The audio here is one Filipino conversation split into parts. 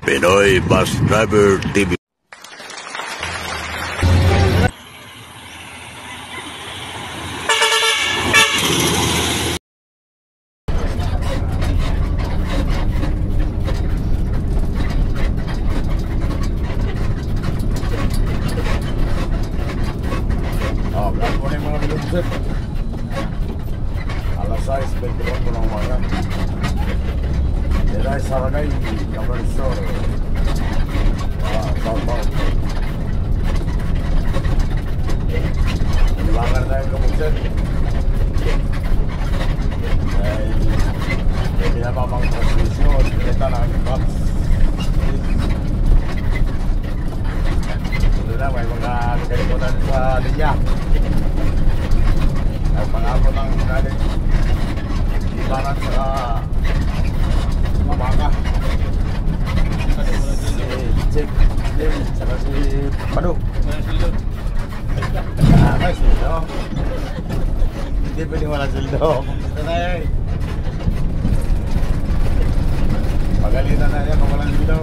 Pinoy Bus Driver TV. Good morning mga bilungsip. Alas 6:21 po ng umaga. Dito ay Saragay, Camarensor, Southbound. Panibangan tayo kamunsip. Ay pinababang transmisyon, pinita ng Maps. Ito na, may mga kalimutan sa linya. Ay pangapon ng galing ibaran sa Mabaka. Si Chip Lim, saka si Padu. May sildo. Hindi pwedeng wala sildo. Dito na yan. Pagalitan na yan kung walang sildo.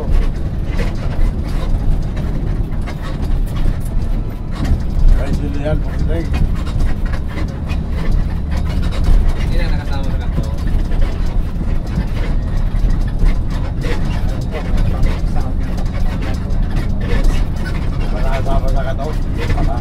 May sildo yan kung sildo. Hindi na nakasama sa kanto. Nakasama sa kanto? Baka.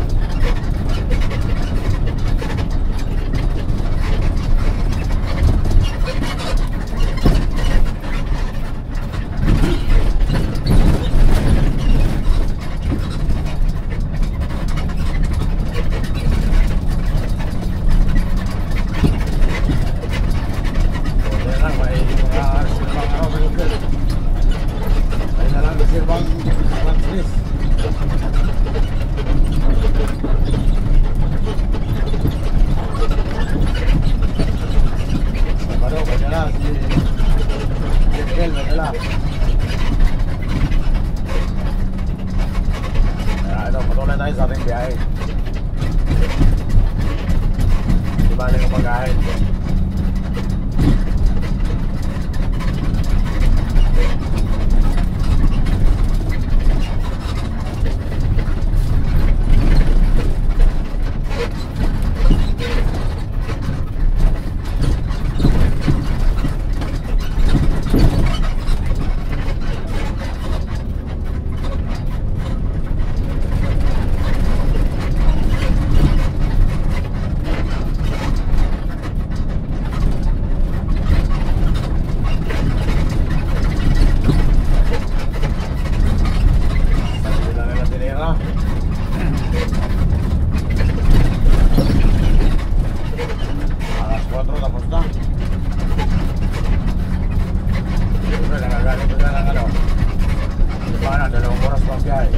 Patuloy tayo sa ating biyahe. Di ba rin ang pag-ahit? Alas 4 tapos na. Siyempre nakagaling ko na ng ano. Di ba na, 2 oras pang biyahe.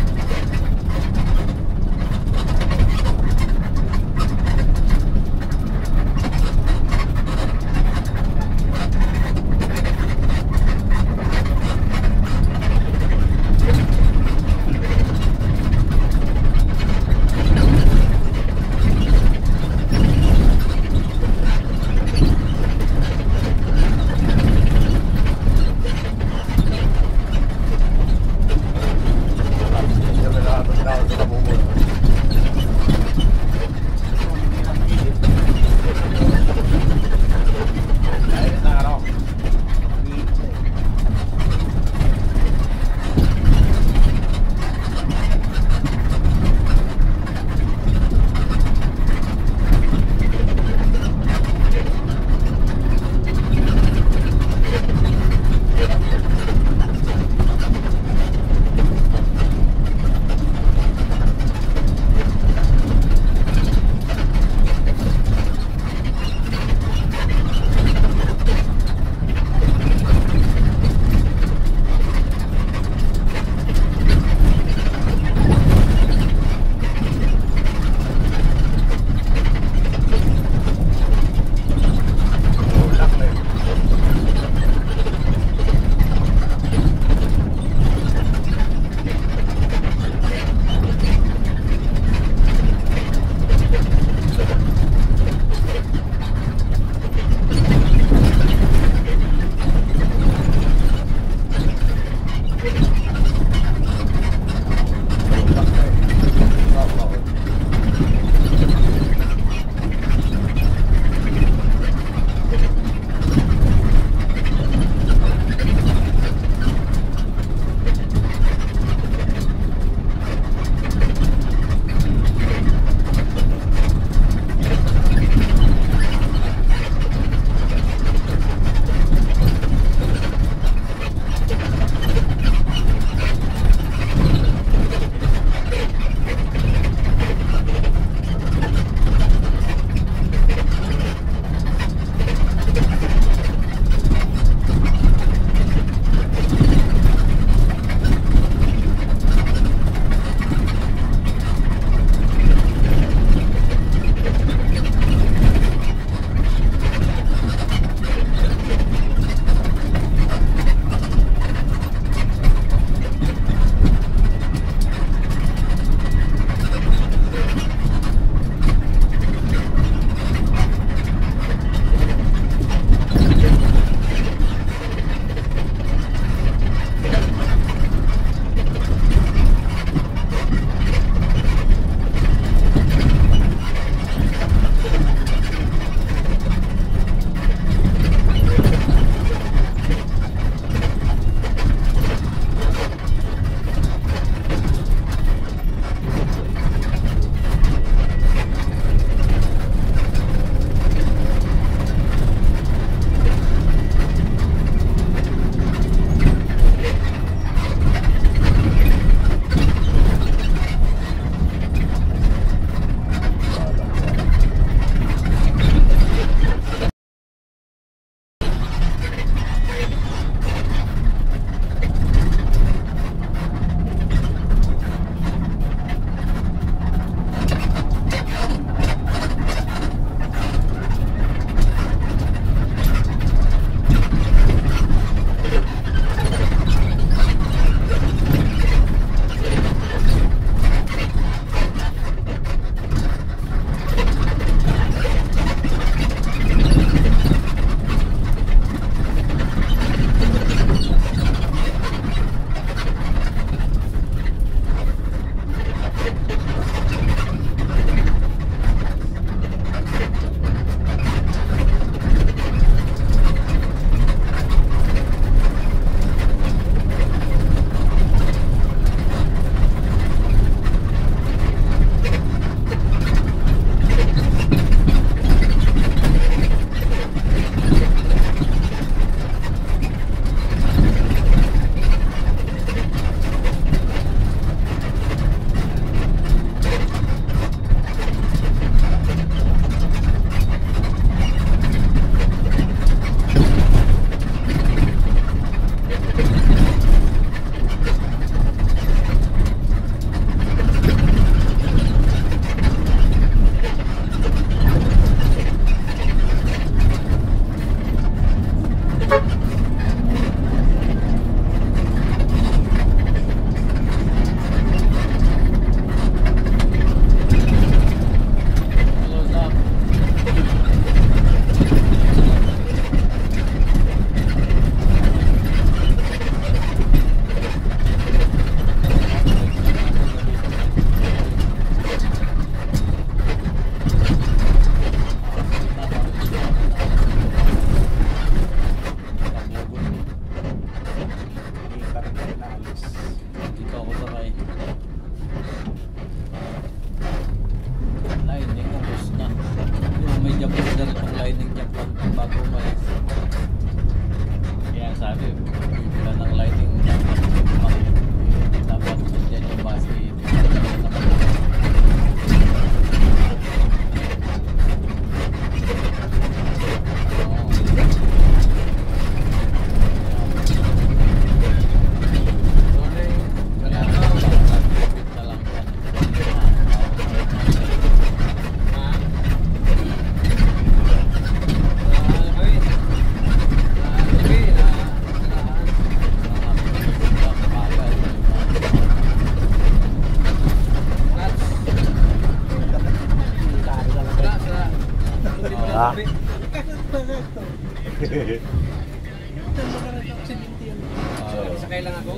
Sakay lang ako.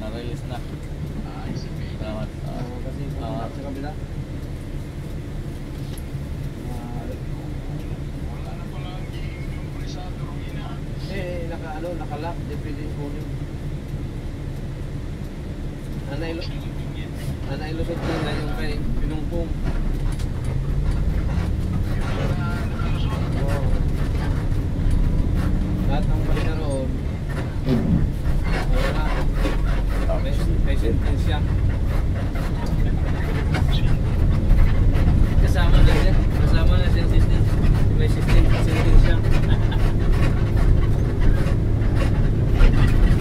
Na-release na. Salamat. Kasi sa kabila. Naka-lock, depende yung volume. Ilusot na yung kay Pinungpong. Wow. Lahat ng balita roon, wala na. May sentensya. Kasama na siya. Kasama na siya may sentensya.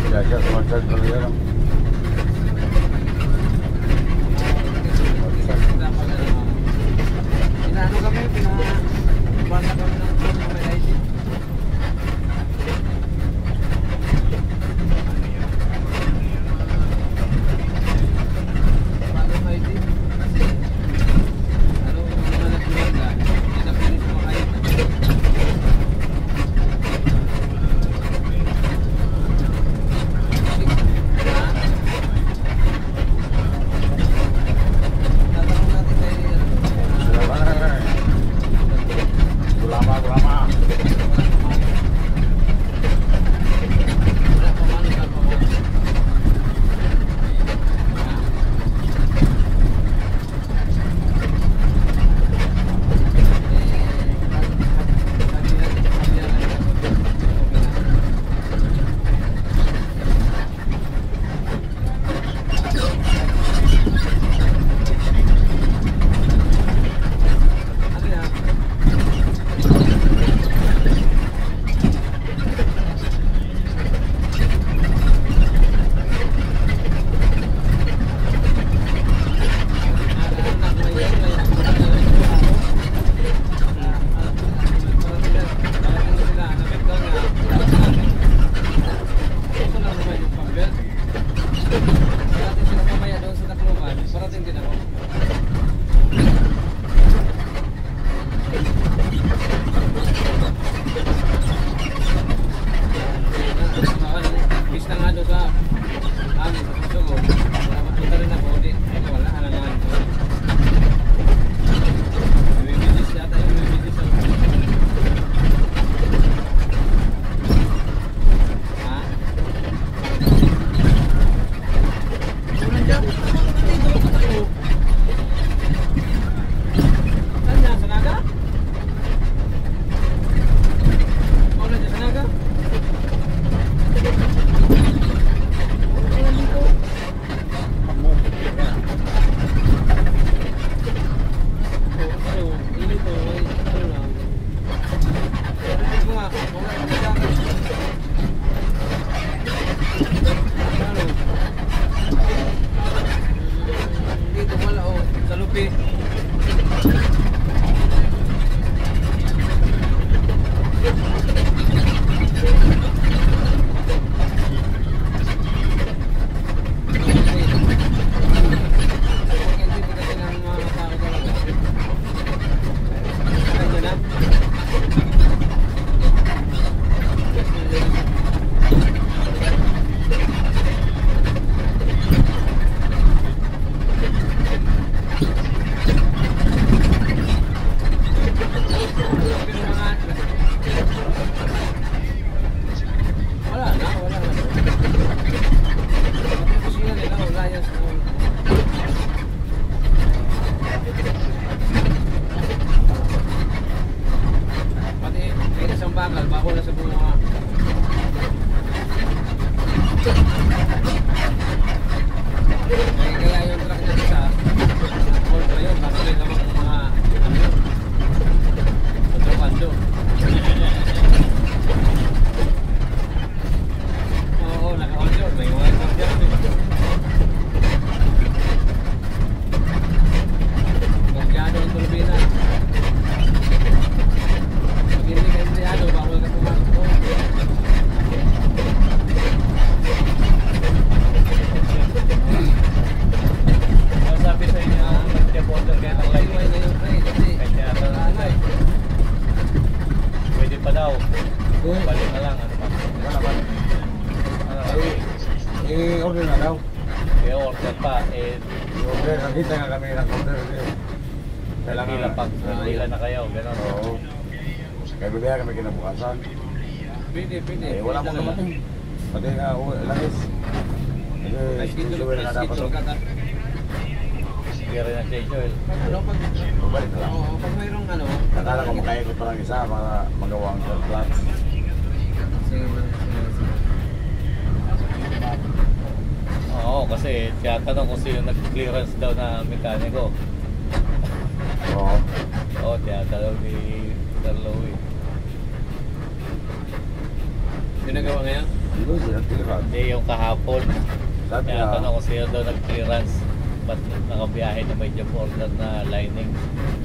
Jaga semacam dulu ya. Inaano kami, pinabasa kami ng phone ng ID. Paano ng ID? Kasi, ano, mga nagbuwan na, hindi na pinis makayot na. Ulama. balik na lang. Ano pa? Wala naman. Ano? I-order na daw. Kaya order pa. I-order. Nakita nga kami ng order. Kailangan Pila pag pila na kayo. Ganon. Oo. Kaya bibaya kami kinabukasan. Pwede. Wala mo naman eh. Pati nga, langis. Ay, Kasi schedule schedule na dapat. ka ta. Hindi rin ang schedule. Ano pag Bumalik na lang. Oo, pag mayroong ano. Nakala ko makaikot pa lang isa para magawa ang third plan. Sige man. Oo, kasi tiyatanong kung sino nag-clearance daw na mekaniko. Oo. Oo, tiyatanong ni Sir Louie. Pinagawa ngayon? Hindi sila tira. Hindi, yung kahapon. Sabi Kaya na, tanong kung sino daw nag-clearance. Ba't nakabiyahe na may job order na lining?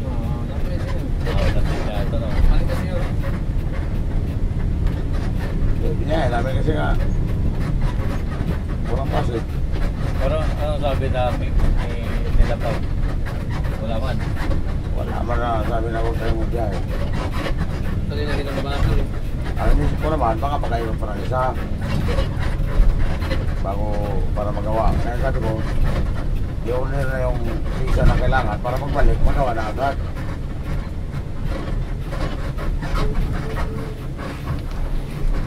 Oo, napres yun. Oo, nagtiyatanong. Palit kasi yun. niya namin kasi nga, kurang pas eh. Pero ano sabi namin nila pag wala man? Wala man na sabi na huwag tayo magbiyahe. Tuloy na kita babasol eh. Ang inisip ko naman, baka pagkain pa ng isa. Bago para magawa. Kaya sabi ko, i-order na yung visa na kailangan para magbalik, magawa na agad.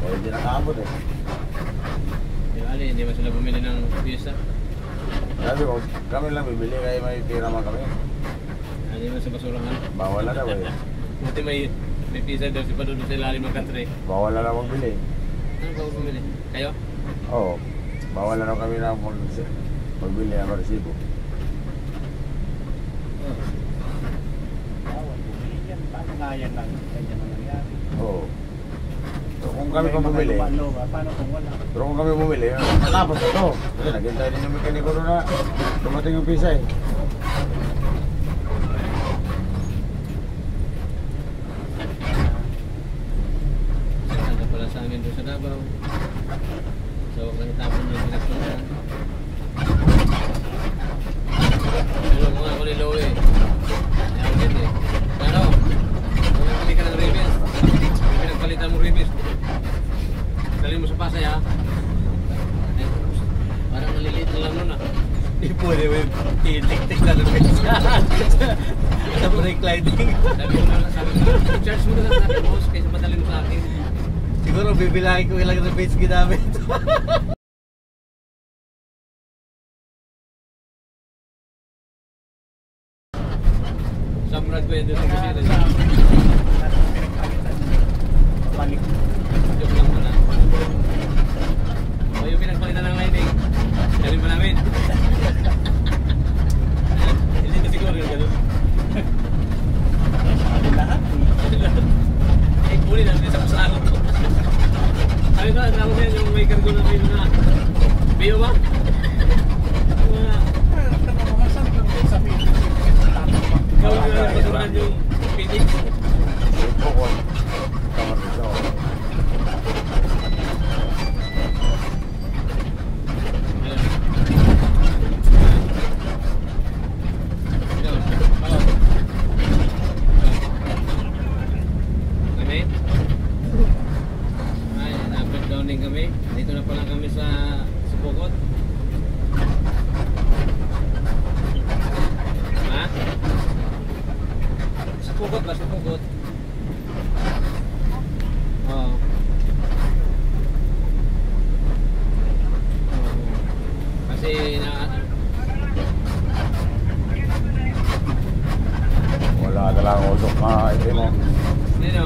Kaya hindi nakaabot eh. Di ba, Ali, hindi ba sila bumili ng visa? Sabi ko, kami lang bibili kaya may pira man kami. Hindi ba sa basurahan? Bawal na daw eh. Buti may visa daw si Padudo sa ilalim ng country. Bawal na daw magbili. Ano ba bumili? Kayo? Oo. Bawal na daw kami na magbili ng resibo. Paano nga yan lang? Ganyan ang nangyari. Oo. So, kung kami pa bumili, Paano kung wala? pero kung kami bumili, matapos na to. Kasi naghintay din yung mekaniko doon na dumating yung visa eh. Sanda pala sa amin doon sa Davao. So, nagtapon yung pinagpunta. Tulong ko nga ako ni Lowe. Ayaw din eh. Ano? Kung nabili ka ng ribis, pinagpalitan mo ribis. Dalhin mo sa Pasay ha. Ay, parang maliliit na lang nun ah. Hindi pwede yung titik-tik na lumit sa brake lighting. Sabi ko na lang, sabi ko, charge mo na lang sa akin, boss, kaysa madali mo sa akin. Siguro bibilangin ko ilang rebates ginamit. Sa Brad Pwede sa kusina. Balik. Joke lang muna. O yung pinagpalitan ng lighting, dalhin pa namin. Hindi na siguro yung gano'n. Lahat eh. Eh, kunin natin sa pasaro ko. Sabi ko, ang tawag yan yung may cargo na may mga Bio ba? Mga Nakamuhasan lang din sa video. gawin na lang pasuran yung Phoenix. Yung bukod, kamar dito. Kami? Ay, na-breakdown din kami. Dito na pala kami sa Supukot. Ha? Supukot ba? Supukot? Oo. Kasi Wala talagang usok ka, ito mo. Nino?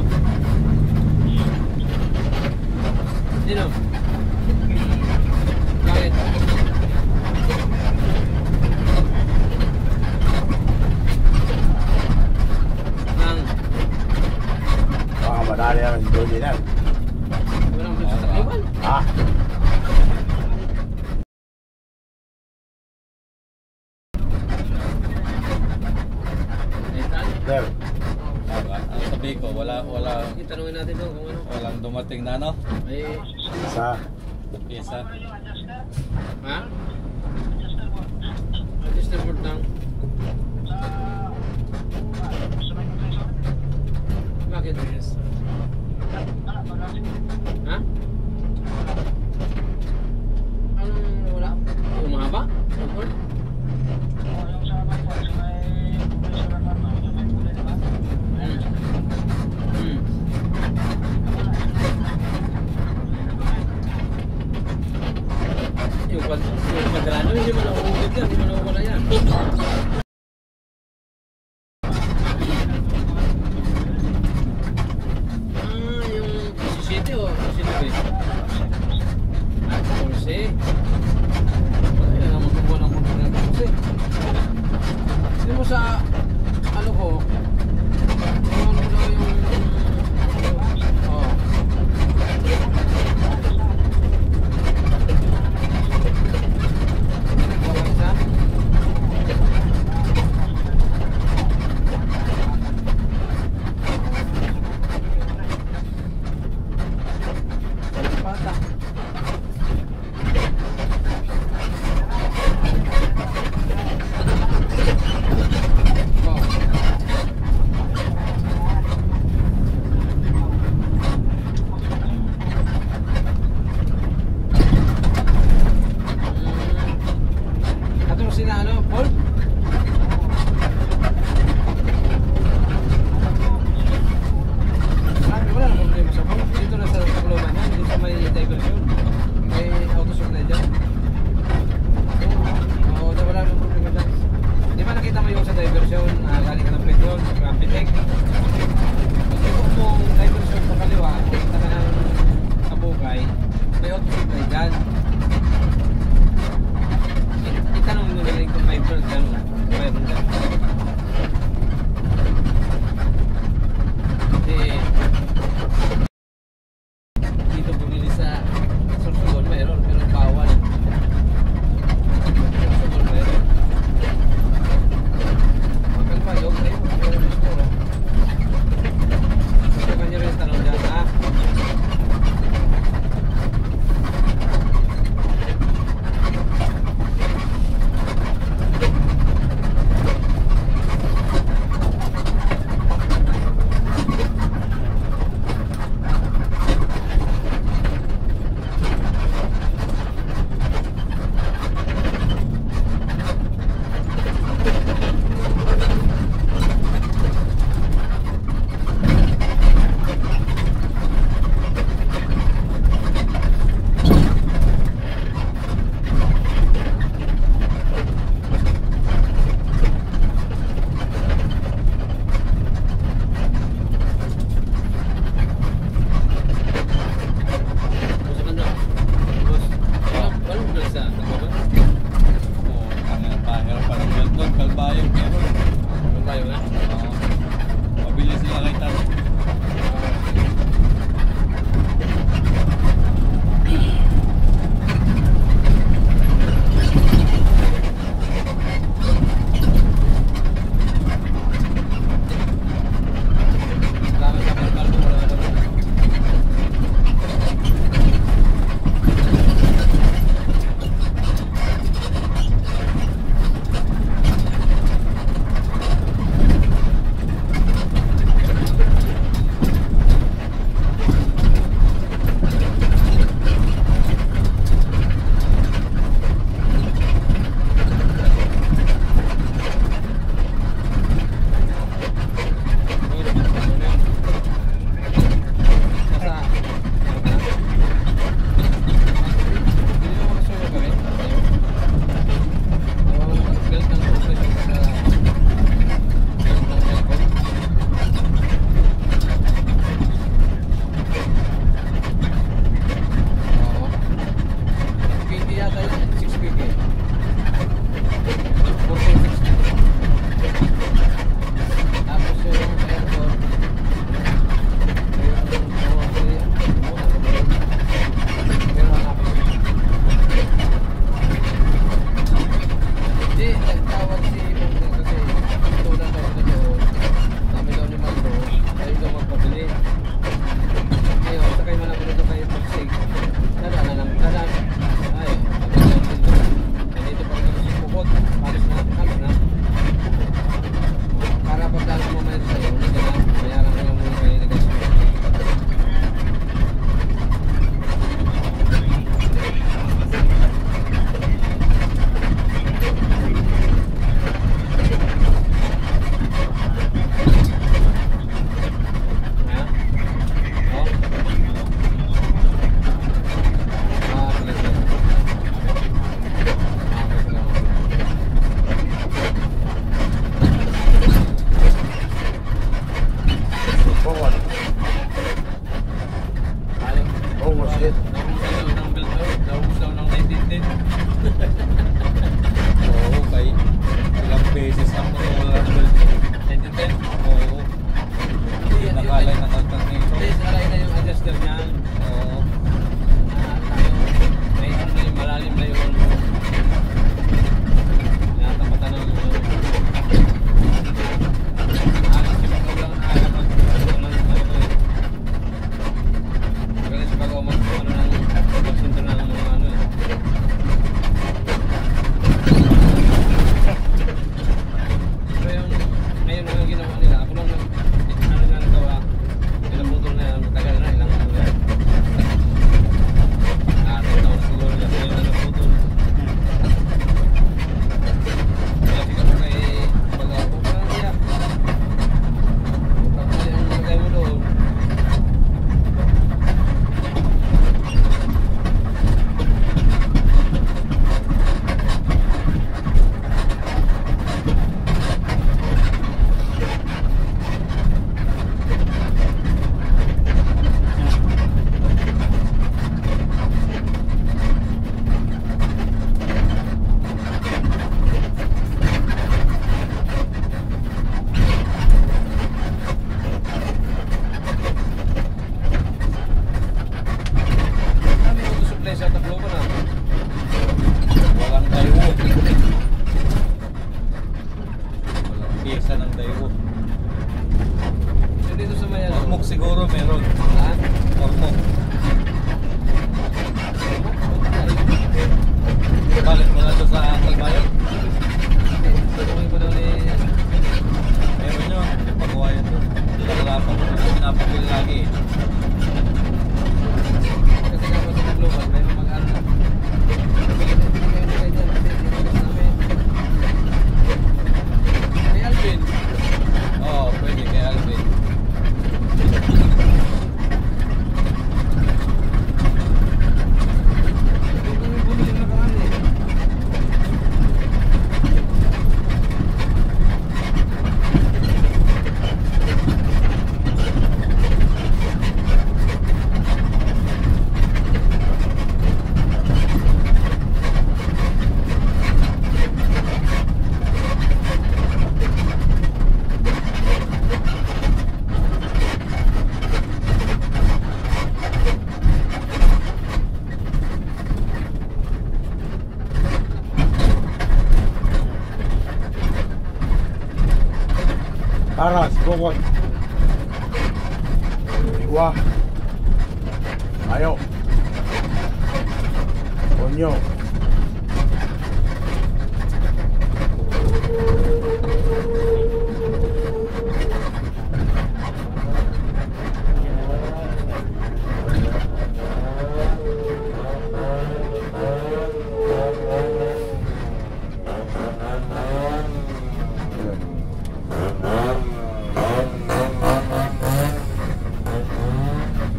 Nino? Bakit? Nang Baka madali naman si Joji na. walang sasakliwan. Ha? Eh, saan? Sir, Ang sabi ko, Itanungin natin doon kung ano. walang dumating na ano? Eh, isa. Pisa. ha? Register board lang. Bakit? Ha? Anong wala? Yung mahaba? Support? Yung padrano, hindi mo nauulit yan, hindi mo nauwala yan. Yung 17 o 19? 14. Wala, yan ang magkukuha ng pagkakas ng 14. Hindi mo sa, ano ko, ano mo daw yung, oh. Naubos din. Naubos daw ng belt daw. Naubos daw ng 1910. Oo, kay ilang beses ako wala ng belt. 1910? Oo. Nakalay na kagtang nito. Hindi, alay na yung adjuster niyan. Oo. May ano na yung malalim na yung natapatan ng alas yung pagkaulang alam ang magaling sa pag-aw magsunto ng mga ano eh. Pero yung ngayon ang ginawa nila, ako lang ano na nagawa, pinaputol na matagal na ilang ano yan. Taon na siguro nila ngayon na naputol. Kaya siguro kay pag-aw ko parang iyak. Pagkali ang magay mo doon. Kami mag-supply sa Tacloban na. Walang daywo. Walang pyesa ng daywo. So dito sa Mayan. Ormok siguro meron. Ha? Ormok. Balik mo na doon sa Kalbayan. Tuloy pa daw ni... Meron yun. Pagawa yan doon. Pinakalapan mo. Pinapagil lagi. Kasi nga po sa Tacloban, mayroong mag-ano na. Kay Alvin. Oo, pwede kay Alvin. Doon kami bumili ng nakaraan eh. Taras, bukod. Iwa. Ayo. Onyo.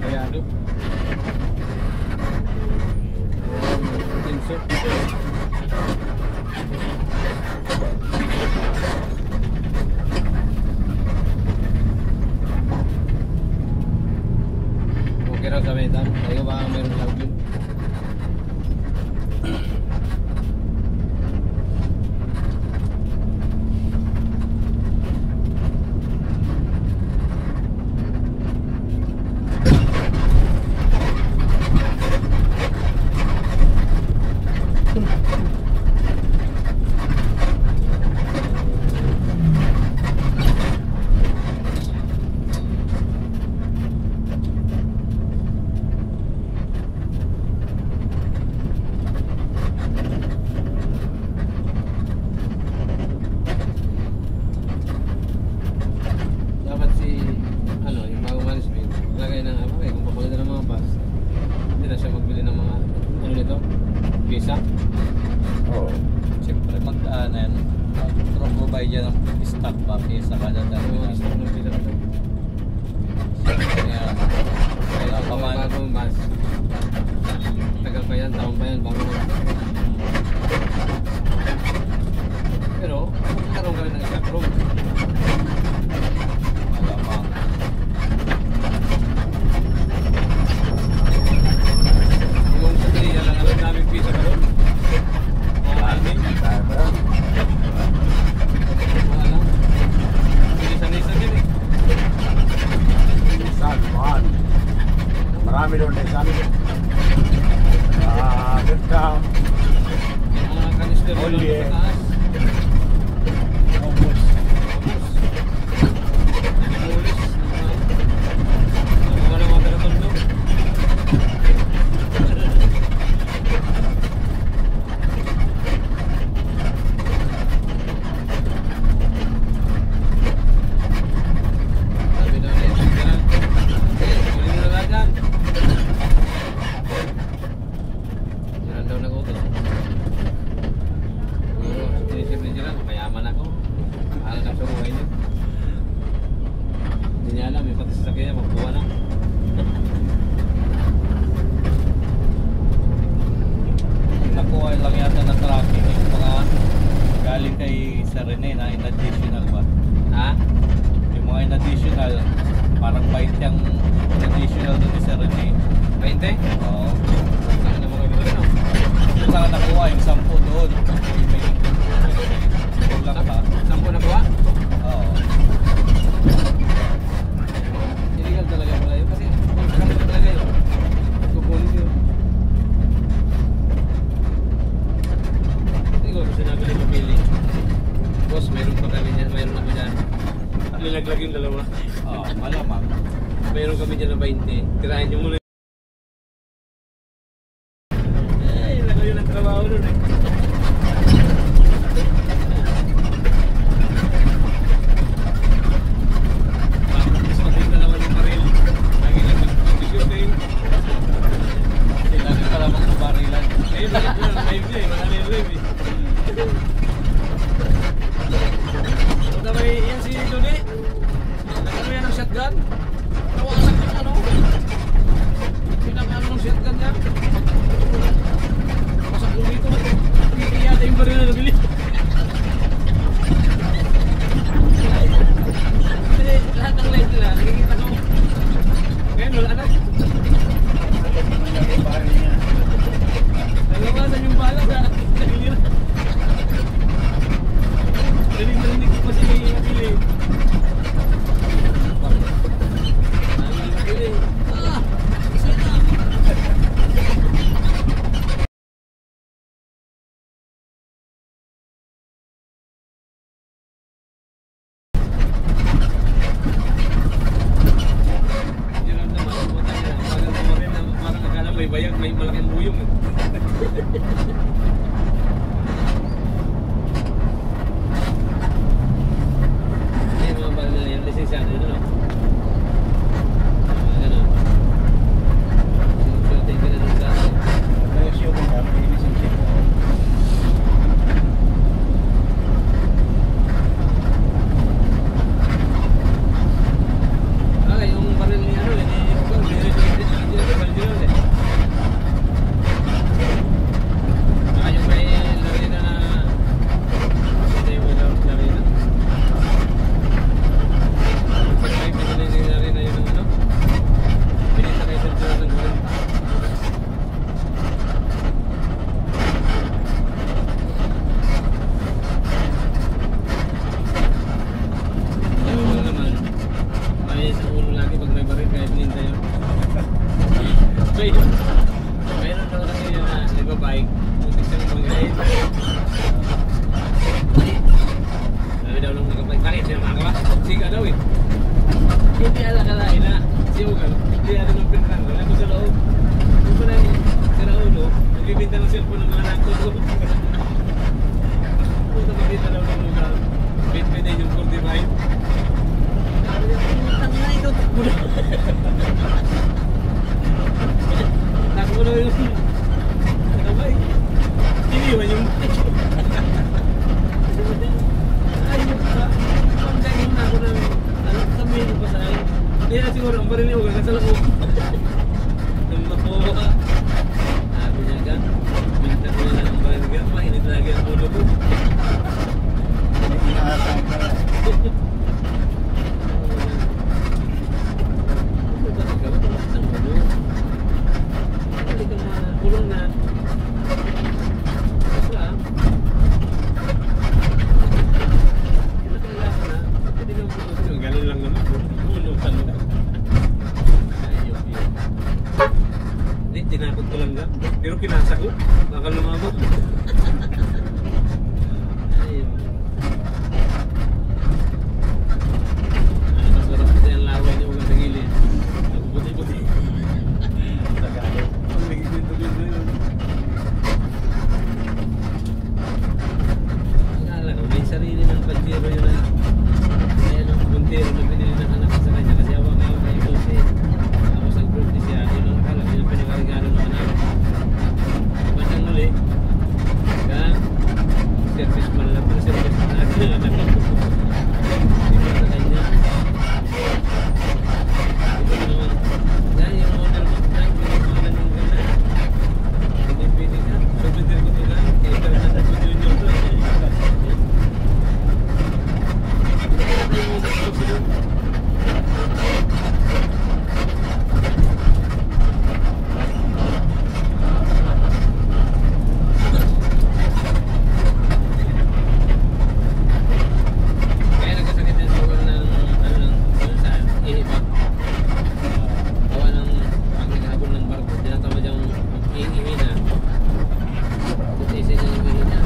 Mayado. Tinso. Okay raw sa Medan. Tayo ba mayroon sa Alvin? Dapat si ano, yung bagong management, lagay ng ano kung papalitan ng mga bus, hindi na siya magbili ng mga ano nito, visa. Oo. Siyempre mag-aanan. Provide yan ng stock pa. Pyesa kada Ano dami. yung gusto ng visa nito? Kaya Kaya pa kung man. bagong bus, tagal pa yan, taon pa yan, bago mag... Pero, magkaroon kami ng stock room. malamang. Vietnam. Yung mga kanister na Olye. sa taas. Obos. Mulis. Mga mga taga-tondo. Sabi daw na yung dyan. Huli mo na lahat dyan. Diyan daw nag-utos. Siguro, sinisip ni Jiran, mayaman ako. Mahal na sa buhay niya. Hindi niya alam, may pati sasakyan niya, magbuha na. Nakuha lang yata na tracking yung mga galing kay Sir Rene na in additional ba? Ha? Yung mga in additional, parang bait yung in additional doon ni Sir Rene. 20? Oo. Saan na mga gano'n no? Yung saan nakuha yung 10 doon. Kulang pa. Saan po nakuha? Oo. Illegal talaga pala yun kasi kung saan talaga yun. Kukunin yun. Siguro sinabi ni Pamili, boss, mayroon pa kami dyan, mayroon ako dyan. Nilaglag yung dalawa. Oo, malamang. Mayroon kami dyan na 20. Tirahin nyo muna. Eh, lalo yun ang trabaho nun eh. Gusto ko din dalawa yung baril. Lagi lang mag-shooting. Lagi pala magbarilan. Ngayon, live eh. Wala na yung live eh. Punta ba yan si Johnny? Nagano yan ng shotgun? Nawasak yung ano? Pinag-ano ng shotgun niya? Wasak yung dito. Hindi yata yung baril na nabili. Kasi lahat ng live nila, nakikita ko. Ngayon, wala na. Nagawasan yung bala na naginira. Narinig ko pa si Nakili. Nakili. Ah! Isa na! Hindi lang naman ang buta niya. Parang akala may bayag, may malaking buyong. Yan mga bala na yan, lisensyado yun, ano? Ano? Sinusutin ka na dun sa atin. Kaya siya kung kami inisip siya. Ah, yung baril ni ano, ni Ugong, ni Valdirol eh. Saka yung may Larina na hindi mo daw Larina. Pag may pinili ni Larina yung ano, pinita kay Sergio ng gawin. Yung ulo naman, may sa ulo lagi pag may baril kahit ninda yun. Mayroon daw lang yun na nagbabike, muntik siyang mag-ride. Sabi daw nung nagbabike, bakit siya makawa? Siga daw eh. Hindi alakalain na si Ugal, hindi alam ng pinrang, wala ko sa loob. Kung pa na si Raulo, nagbibinta ng cellphone ng mga nagtutulog. Punta makita daw ng Ugal, bit-bit din yung 45. Sabi niya, "Putang na ikaw, takbo na." Takbo na yung nakabay. Iniwan yung ayun ka. Pagdating na ako ng sabihin ko pa sa akin. Hindi na siguro ang baril niya huwag nasa loob. Nung makuha ka. Sabi niya ka, minta ko na ng baril ka. Mainit lagi ang ulo ko. Inaasang ka. Kulong na. Basta. Kinakailangan na. Hindi naman po. Galing lang naman. Kulong ka na. Ayop yun. Hindi. tinakot ko lang ga. Pero kinasa ko. Bakal lumabot. Ayun. Mas oras kasi ang laway niya huwag sa gilid. Nagpuputi-puti. Ang nagigwento-gwento yun. Akala ko may sarili ng Pajero yun na. Kaya nung puntero na pinili ng anak sa kanya kasi awang-awang kayo kasi. Tapos nag-birthday siya. Yun ang akala. Yun ang pinagregalo ng anak. Bandang muli. Kaya service man lang. Pero service man lang. Yung anak ko. Ito sa kanya. Ito naman. Dahil yung order mo. Dahil pinagpalan yung gana. Pinipili ka. Sobriter ko ito lang. Kaya ito na sa junior to. Kaya nagkasakit na sa ulo ng ano sa ihibak. Gawa ng pag naghabol ng barko, tinatama diyang ihina. Tutisin niya yung ihina.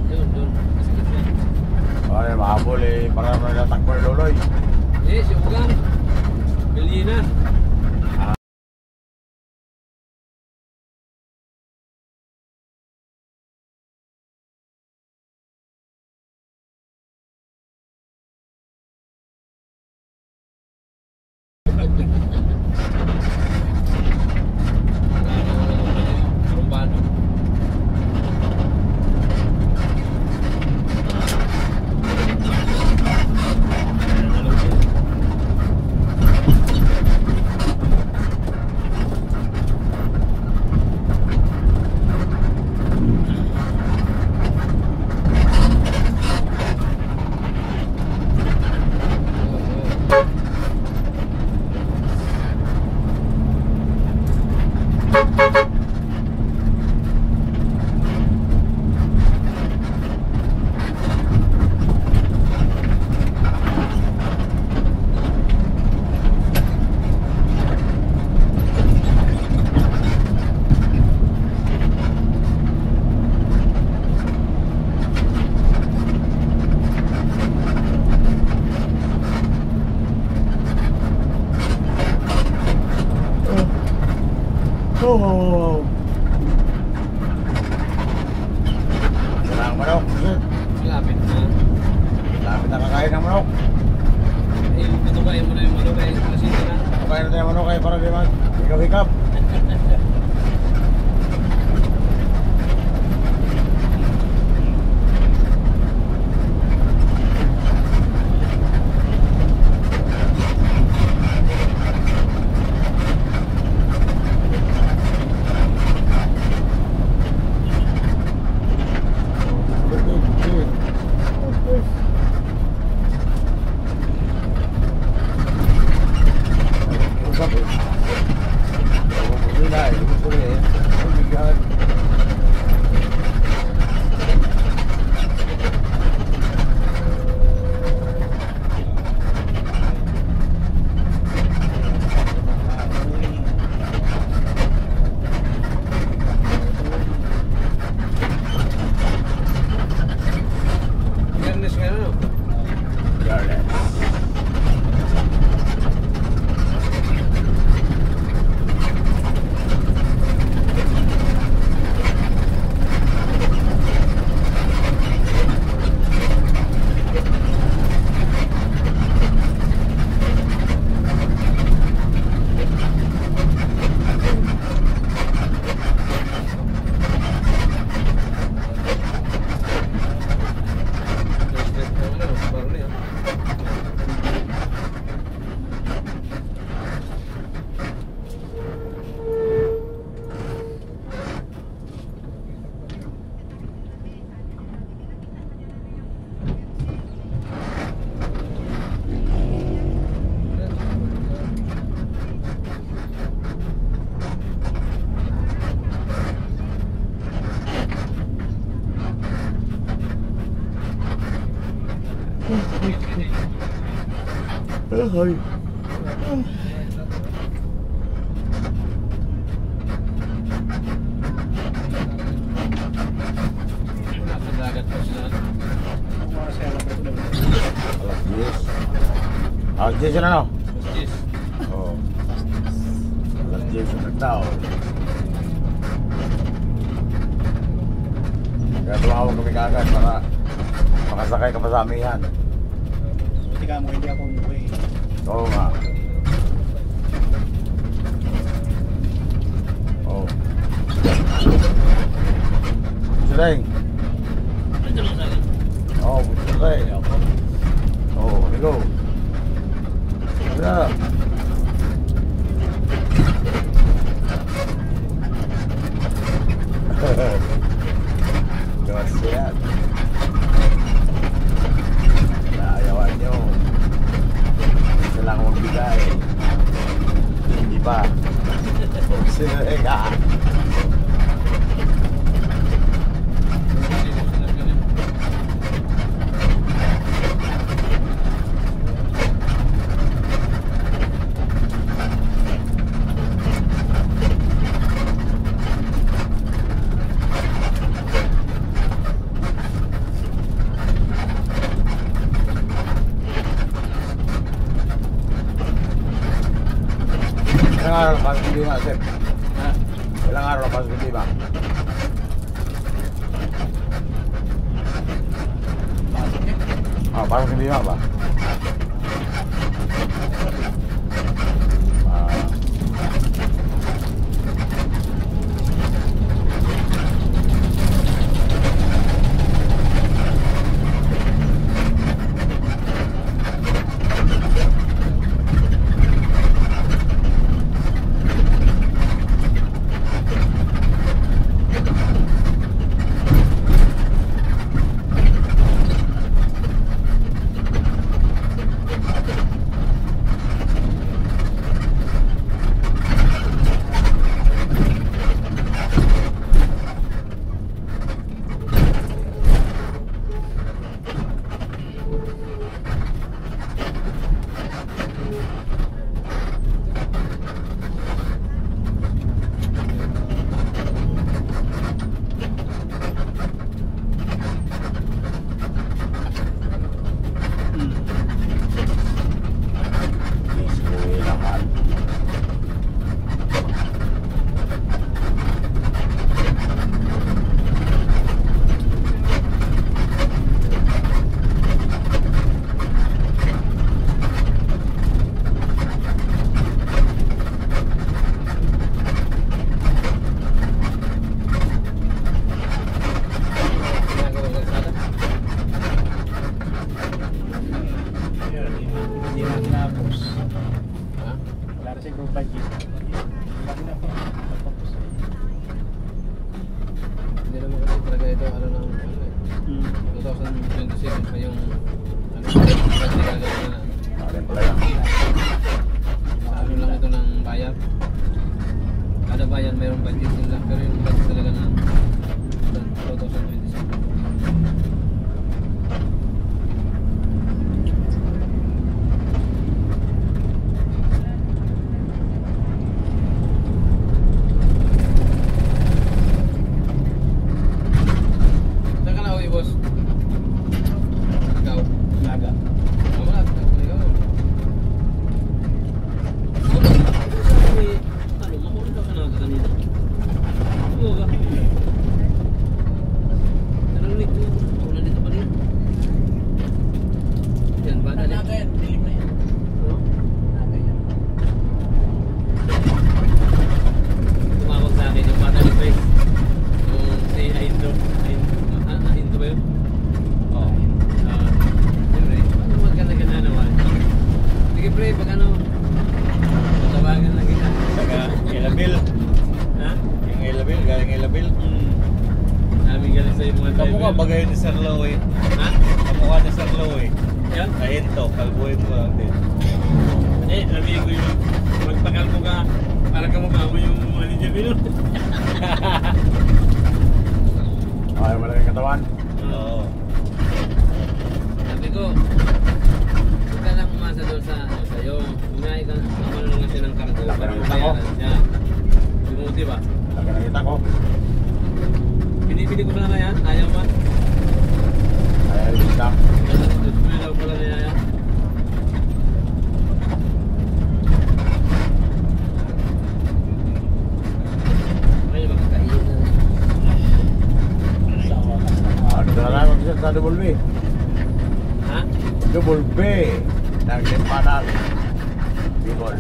Doon, kasakit siya. Ay, mahabol eh. Parang nagtatakbo ni Loloy. Eh, si Ugang. Bili na. Rumbado. Oh. Sarang manok. Malapit na. Lapit na kakain ng manok. Eh, patubayan mo na yung malo kaya masita na. Kakain na tayo ng manok kayo para di mag-hikap-hikap. Usap eh. Hindi na eh. Gusto rin eh. Pagbigahan. Fairness nga ano. Garland. Ay. Ah, Jason ano? Cheese. Oo. Jason nagtao. Kaya tumawag kami kagad para makasakay ka pa sa amihan. Buti ka mo, hindi ako umuwi. Oo nga. Oo. Sireng. Ito lang sa akin. Oo, buti ka eh. Oo, hello. Wala. Gawas yan. Naayawan nyo. Isa lang magbigay. Hindi pa. Sireng ka. Ilang araw pasok hindi ba, Sep? Ha? Ilang araw pasok hindi ba? Pasok eh. Ah, pasok hindi ba ba? Ah. Ginagawa ko sana. Hindi na tinapos. Ha? Wala na siguro budget. Wala na po. Tapos. Hindi naman kasi talaga ito, ano na, ano eh. 2027 pa yung, ano, kasi gagawin na. Alin pala yan. Ano lang ito ng bayan. Kada bayan mayroong budget nila, pero yung budget talaga na 2027. Saan ka na uwi, boss? Ikaw? Naga. Wala, ikaw. Ano, makulit ka na kanina? Oo ka. Narinig ko. Ako nandito pa rin. Yan ba? Naga yan. Dilim na yan. Oo. Naga yan. Tumawag sa akin yung bata ni Grace. Yung si Aindo. Aindo ba yun? Oo. Siyempre, paano magkana-gana naman? Sige pre, pag ano, tawagan lang kita. Taga Elabil. Ha? Yung Elabil, galing Elabil. Namin galing sa yung mga Kamukha bagay ni Sir Lowe. Ha? Kamukha ni Sir Lowe. Yan? Ayun to, kalbuhin mo lang din. Sabi ko yung magpakalbo ka, para kamukha mo yung manager nyo. Ayaw malaki katawan. Oo. Sabi ko, huwag ka lang umasa doon sa ano sa'yo. Unahin ka, ako lang kasi ng kargo Laki para ng mabayaran ako. siya. Bumuti ba? Laki nakita ko. Pinipili ko sana yan, ayaw man. Ayaw yung stock. Gusto ko daw pala niya yan. sa double B. Ha? Double B. Naglimpa ng Bicol.